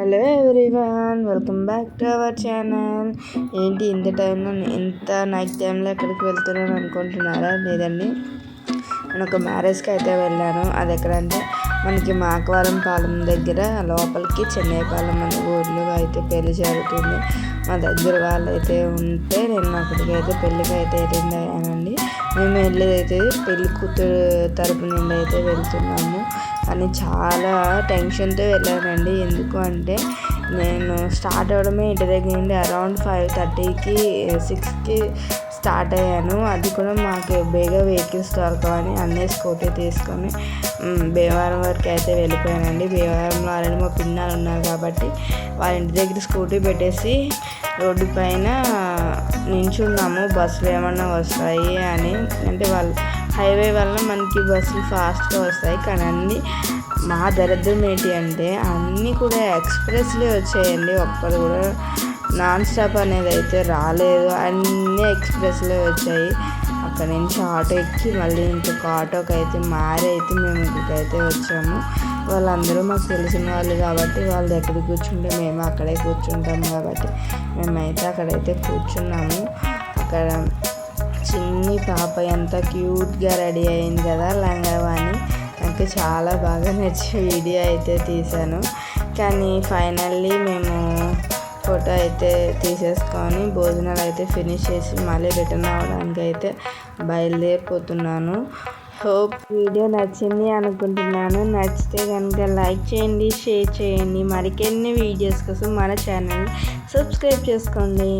Hello everyone, welcome back to our channel. ఏంటి ఇంత టైంలో, ఇంత నైట్ టైంలో ఎక్కడికి వెళ్తున్నాను అనుకుంటున్నారా? లేదండి, నేను ఒక మ్యారేజ్కి అయితే వెళ్ళాను. అది ఎక్కడంటే మనకి మాకవరం పాలెం దగ్గర లోపలికి చెన్నైపాలెం అనే ఊర్లో అయితే పెళ్లి జరుగుతుంది. మా దగ్గర వాళ్ళు అయితే ఉంటే నేను అక్కడికి అయితే పెళ్ళికి అయితే అటెండ్ అయ్యానండి. మేము వెళ్ళేదైతే పెళ్లి కూతురు తరపు నుండి అయితే వెళ్తున్నాము. కానీ చాలా టెన్షన్తో వెళ్ళానండి. ఎందుకు అంటే నేను స్టార్ట్ అవ్వడమే ఇంటి దగ్గర నుండి అరౌండ్ 5:30కి 6కి స్టార్ట్ అయ్యాను. అది కూడా మాకు బేగా వెహికల్స్ దొరకవని అన్నీ స్కూటీ తీసుకొని భీమవరం వరకు అయితే వెళ్ళిపోయానండి. భీమవరంలో ఆల్రెడీ మా పిన్నాలు ఉన్నారు కాబట్టి వాళ్ళ ఇంటి దగ్గర స్కూటీ పెట్టేసి రోడ్డు పైన నించున్నాము. బస్సులు ఏమన్నా వస్తాయి అని, అంటే వాళ్ళు హైవే వల్ల మనకి బస్సులు ఫాస్ట్గా వస్తాయి. కానీ అన్నీ మా దరిద్రం ఏంటి అంటే అన్నీ కూడా ఎక్స్ప్రెస్లే వచ్చాయండి. ఒక్కరు కూడా నాన్ స్టాప్ అనేది అయితే రాలేదు. అన్నీ ఎక్స్ప్రెస్లే వచ్చాయి. అక్కడ నుంచి ఆటో ఎక్కి మళ్ళీ ఇంకొక ఆటోకి అయితే మారి అయితే మేము ఇక్కడికైతే వచ్చాము. వాళ్ళందరూ మాకు తెలిసిన వాళ్ళు కాబట్టి వాళ్ళు ఎక్కడ కూర్చుంటే మేము అక్కడే కూర్చుంటాం కాబట్టి మేమైతే అక్కడైతే కూర్చున్నాము. అక్కడ చిన్ని పాప ఎంత క్యూట్గా రెడీ అయింది కదా, లంగావాణి. నాకు చాలా బాగా నచ్చి వీడియో అయితే తీశాను. కానీ ఫైనల్లీ మేము ఫోటో అయితే తీసేసుకొని భోజనాలు అయితే ఫినిష్ చేసి మళ్ళీ రిటర్న్ అవ్వడానికి అయితే బయలుదేరిపోతున్నాను. హోప్ వీడియో నచ్చింది అనుకుంటున్నాను. నచ్చితే కనుక లైక్ చేయండి, షేర్ చేయండి. మరికొన్ని వీడియోస్ కోసం మన ఛానల్ని సబ్స్క్రైబ్ చేసుకోండి.